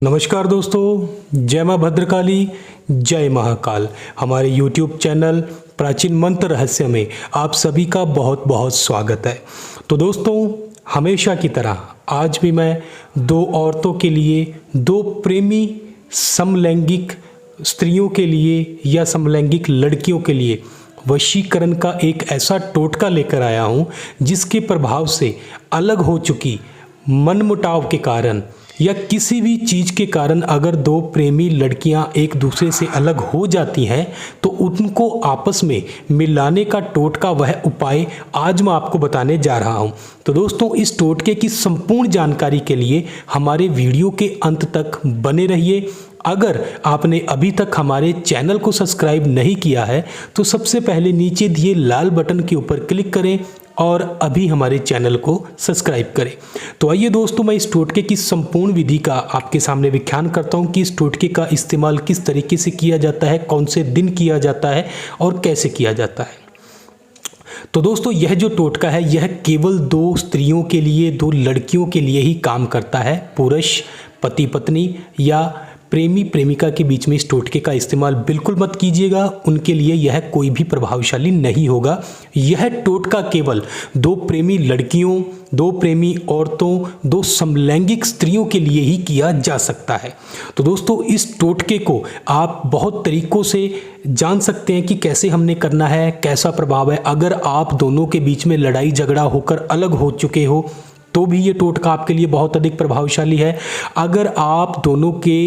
नमस्कार दोस्तों, जय माँ भद्रकाली, जय महाकाल। हमारे YouTube चैनल प्राचीन मंत्र रहस्य में आप सभी का बहुत बहुत स्वागत है। तो दोस्तों, हमेशा की तरह आज भी मैं दो औरतों के लिए, दो प्रेमी समलैंगिक स्त्रियों के लिए या समलैंगिक लड़कियों के लिए वशीकरण का एक ऐसा टोटका लेकर आया हूँ जिसके प्रभाव से अलग हो चुकी मनमुटाव के कारण या किसी भी चीज़ के कारण अगर दो प्रेमी लड़कियां एक दूसरे से अलग हो जाती हैं तो उनको आपस में मिलाने का टोटका, वह उपाय आज मैं आपको बताने जा रहा हूं। तो दोस्तों, इस टोटके की संपूर्ण जानकारी के लिए हमारे वीडियो के अंत तक बने रहिए। अगर आपने अभी तक हमारे चैनल को सब्सक्राइब नहीं किया है तो सबसे पहले नीचे दिए लाल बटन के ऊपर क्लिक करें और अभी हमारे चैनल को सब्सक्राइब करें। तो आइए दोस्तों, मैं इस टोटके की संपूर्ण विधि का आपके सामने व्याख्यान करता हूं कि इस टोटके का इस्तेमाल किस तरीके से किया जाता है, कौन से दिन किया जाता है और कैसे किया जाता है। तो दोस्तों, यह जो टोटका है यह केवल दो स्त्रियों के लिए, दो लड़कियों के लिए ही काम करता है। पुरुष, पति पत्नी या प्रेमी प्रेमिका के बीच में इस टोटके का इस्तेमाल बिल्कुल मत कीजिएगा, उनके लिए यह कोई भी प्रभावशाली नहीं होगा। यह टोटका केवल दो प्रेमी लड़कियों, दो प्रेमी औरतों, दो समलैंगिक स्त्रियों के लिए ही किया जा सकता है। तो दोस्तों, इस टोटके को आप बहुत तरीकों से जान सकते हैं कि कैसे हमने करना है, कैसा प्रभाव है। अगर आप दोनों के बीच में लड़ाई झगड़ा होकर अलग हो चुके हो तो भी ये टोटका आपके लिए बहुत अधिक प्रभावशाली है। अगर आप दोनों के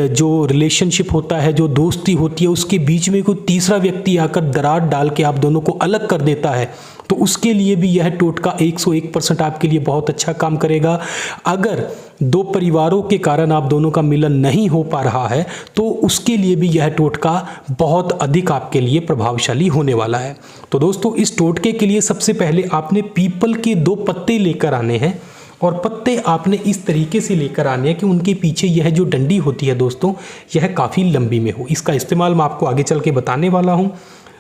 जो रिलेशनशिप होता है, जो दोस्ती होती है, उसके बीच में कोई तीसरा व्यक्ति आकर दरार डाल के आप दोनों को अलग कर देता है तो उसके लिए भी यह टोटका 101% आपके लिए बहुत अच्छा काम करेगा। अगर दो परिवारों के कारण आप दोनों का मिलन नहीं हो पा रहा है तो उसके लिए भी यह टोटका बहुत अधिक आपके लिए प्रभावशाली होने वाला है। तो दोस्तों, इस टोटके के लिए सबसे पहले आपने पीपल के दो पत्ते लेकर आने हैं और पत्ते आपने इस तरीके से लेकर आने हैं कि उनके पीछे यह जो डंडी होती है दोस्तों, यह काफ़ी लंबी में हो। इसका इस्तेमाल मैं आपको आगे चल के बताने वाला हूँ।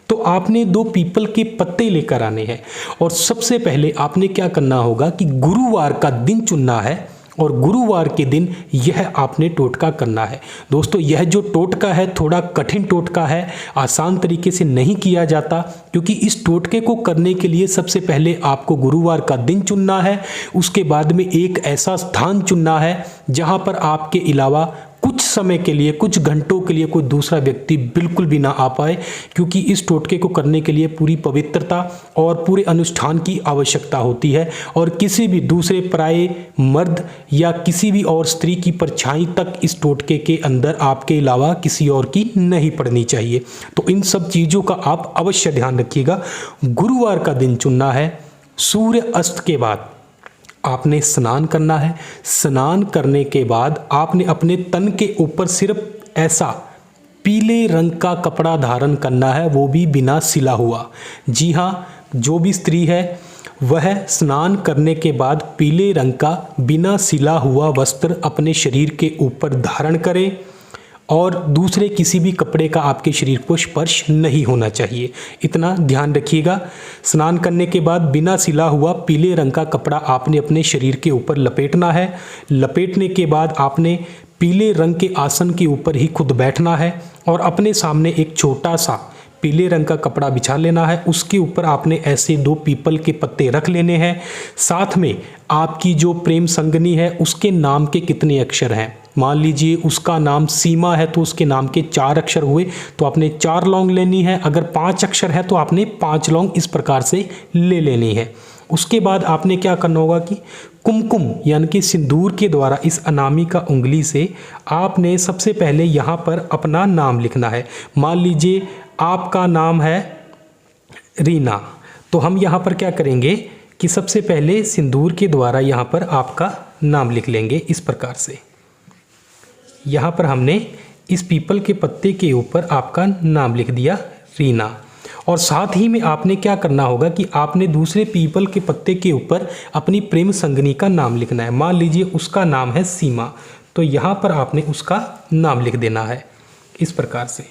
तो आपने दो पीपल के पत्ते लेकर आने हैं और सबसे पहले आपने क्या करना होगा कि गुरुवार का दिन चुनना है और गुरुवार के दिन यह आपने टोटका करना है। दोस्तों, यह जो टोटका है थोड़ा कठिन टोटका है, आसान तरीके से नहीं किया जाता, क्योंकि इस टोटके को करने के लिए सबसे पहले आपको गुरुवार का दिन चुनना है। उसके बाद में एक ऐसा स्थान चुनना है जहां पर आपके अलावा कुछ समय के लिए, कुछ घंटों के लिए कोई दूसरा व्यक्ति बिल्कुल भी ना आ पाए, क्योंकि इस टोटके को करने के लिए पूरी पवित्रता और पूरे अनुष्ठान की आवश्यकता होती है और किसी भी दूसरे पराये मर्द या किसी भी और स्त्री की परछाई तक इस टोटके के अंदर आपके अलावा किसी और की नहीं पड़नी चाहिए। तो इन सब चीज़ों का आप अवश्य ध्यान रखिएगा। गुरुवार का दिन चुनना है। सूर्य अस्त के बाद आपने स्नान करना है। स्नान करने के बाद आपने अपने तन के ऊपर सिर्फ ऐसा पीले रंग का कपड़ा धारण करना है, वो भी बिना सिला हुआ। जी हाँ, जो भी स्त्री है वह स्नान करने के बाद पीले रंग का बिना सिला हुआ वस्त्र अपने शरीर के ऊपर धारण करे और दूसरे किसी भी कपड़े का आपके शरीर को स्पर्श नहीं होना चाहिए। इतना ध्यान रखिएगा। स्नान करने के बाद बिना सिला हुआ पीले रंग का कपड़ा आपने अपने शरीर के ऊपर लपेटना है। लपेटने के बाद आपने पीले रंग के आसन के ऊपर ही खुद बैठना है और अपने सामने एक छोटा सा पीले रंग का कपड़ा बिछा लेना है। उसके ऊपर आपने ऐसे दो पीपल के पत्ते रख लेने हैं। साथ में आपकी जो प्रेम संगनी है उसके नाम के कितने अक्षर हैं, मान लीजिए उसका नाम सीमा है तो उसके नाम के 4 अक्षर हुए तो आपने 4 लौंग लेनी है। अगर 5 अक्षर है तो आपने 5 लौंग इस प्रकार से ले लेनी है। उसके बाद आपने क्या करना होगा कि कुमकुम यानी कि सिंदूर के द्वारा इस अनामिका उंगली से आपने सबसे पहले यहाँ पर अपना नाम लिखना है। मान लीजिए आपका नाम है रीना, तो हम यहाँ पर क्या करेंगे कि सबसे पहले सिंदूर के द्वारा यहाँ पर आपका नाम लिख लेंगे। इस प्रकार से यहाँ पर हमने इस पीपल के पत्ते के ऊपर आपका नाम लिख दिया रीना। और साथ ही में आपने क्या करना होगा कि आपने दूसरे पीपल के पत्ते के ऊपर अपनी प्रेम संगनी का नाम लिखना है। मान लीजिए उसका नाम है सीमा, तो यहाँ पर आपने उसका नाम लिख देना है इस प्रकार से।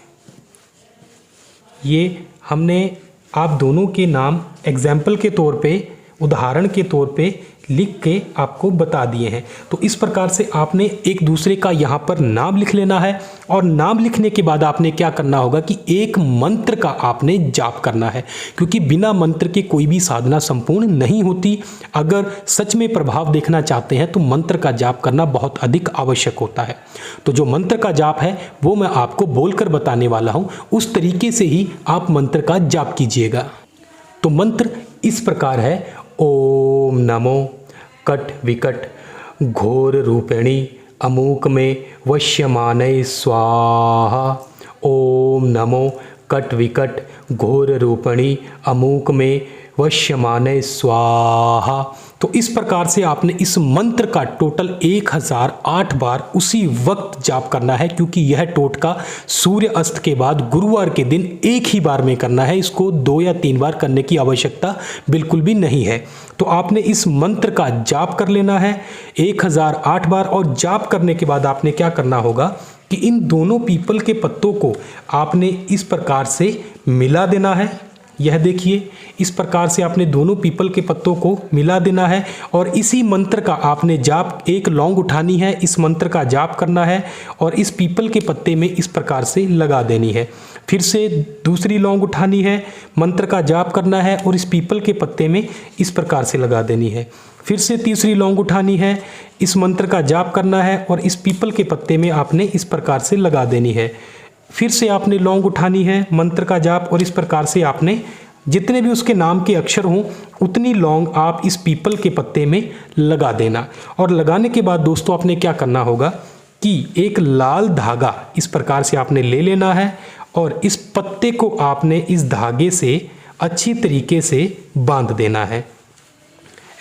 ये हमने आप दोनों के नाम एग्जाम्पल के तौर पे उदाहरण के तौर पे लिख के आपको बता दिए हैं। तो इस प्रकार से आपने एक दूसरे का यहाँ पर नाम लिख लेना है और नाम लिखने के बाद आपने क्या करना होगा कि एक मंत्र का आपने जाप करना है, क्योंकि बिना मंत्र के कोई भी साधना संपूर्ण नहीं होती। अगर सच में प्रभाव देखना चाहते हैं तो मंत्र का जाप करना बहुत अधिक आवश्यक होता है। तो जो मंत्र का जाप है वो मैं आपको बोलकर बताने वाला हूँ, उस तरीके से ही आप मंत्र का जाप कीजिएगा। तो मंत्र इस प्रकार है, ओम नमो कट विकट घोर रूपिणी अमूक में वश्यमानय स्वाहा। ओम नमो कट विकट घोर रूपिणी अमूक में वश्यमानय स्वाहा। तो इस प्रकार से आपने इस मंत्र का टोटल 1008 बार उसी वक्त जाप करना है, क्योंकि यह टोटका सूर्य अस्त के बाद गुरुवार के दिन एक ही बार में करना है। इसको 2 या 3 बार करने की आवश्यकता बिल्कुल भी नहीं है। तो आपने इस मंत्र का जाप कर लेना है 1008 बार, और जाप करने के बाद आपने क्या करना होगा कि इन दोनों पीपल के पत्तों को आपने इस प्रकार से मिला देना है। यह देखिए, इस प्रकार से आपने दोनों पीपल के पत्तों को मिला देना है और इसी मंत्र का आपने जाप, एक लौंग उठानी है, इस मंत्र का जाप करना है और इस पीपल के पत्ते में इस प्रकार से लगा देनी है। फिर से दूसरी लौंग उठानी है, मंत्र का जाप करना है और इस पीपल के पत्ते में इस प्रकार से लगा देनी है। फिर से तीसरी लौंग उठानी है, इस मंत्र का जाप करना है और इस पीपल के पत्ते में आपने इस प्रकार से लगा देनी है। फिर से आपने लौंग उठानी है, मंत्र का जाप, और इस प्रकार से आपने जितने भी उसके नाम के अक्षर हों उतनी लौंग आप इस पीपल के पत्ते में लगा देना। और लगाने के बाद दोस्तों आपने क्या करना होगा कि एक लाल धागा इस प्रकार से आपने ले लेना है और इस पत्ते को आपने इस धागे से अच्छी तरीके से बांध देना है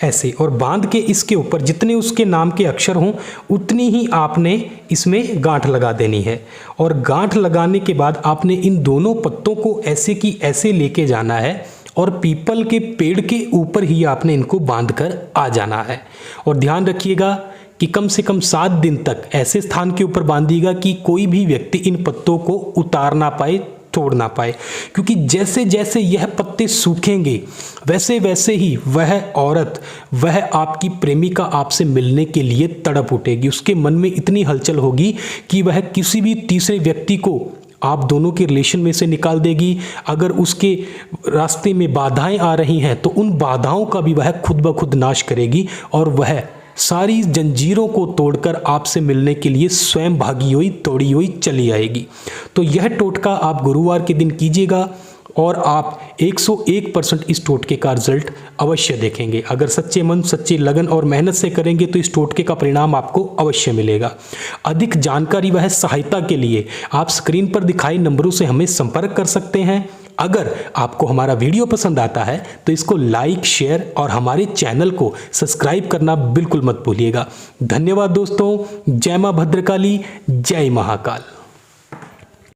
ऐसे, और बांध के इसके ऊपर जितने उसके नाम के अक्षर हों उतनी ही आपने इसमें गांठ लगा देनी है। और गांठ लगाने के बाद आपने इन दोनों पत्तों को ऐसे की ऐसे लेके जाना है और पीपल के पेड़ के ऊपर ही आपने इनको बांधकर आ जाना है। और ध्यान रखिएगा कि कम से कम 7 दिन तक ऐसे स्थान के ऊपर बांधिएगा कि कोई भी व्यक्ति इन पत्तों को उतार ना पाए, तोड़ ना पाए, क्योंकि जैसे जैसे यह पत्ते सूखेंगे वैसे वैसे ही वह औरत, वह आपकी प्रेमिका आपसे मिलने के लिए तड़प उठेगी। उसके मन में इतनी हलचल होगी कि वह किसी भी तीसरे व्यक्ति को आप दोनों के रिलेशन में से निकाल देगी। अगर उसके रास्ते में बाधाएं आ रही हैं तो उन बाधाओं का भी वह खुद ब खुद नाश करेगी और वह सारी जंजीरों को तोड़कर आपसे मिलने के लिए स्वयं भागी हुई, दौड़ी हुई चली आएगी। तो यह टोटका आप गुरुवार के दिन कीजिएगा और आप 101% इस टोटके का रिजल्ट अवश्य देखेंगे। अगर सच्चे मन, सच्ची लगन और मेहनत से करेंगे तो इस टोटके का परिणाम आपको अवश्य मिलेगा। अधिक जानकारी व सहायता के लिए आप स्क्रीन पर दिखाई नंबरों से हमें संपर्क कर सकते हैं। अगर आपको हमारा वीडियो पसंद आता है तो इसको लाइक, शेयर और हमारे चैनल को सब्सक्राइब करना बिल्कुल मत भूलिएगा। धन्यवाद दोस्तों। जय मां भद्रकाली, जय महाकाल।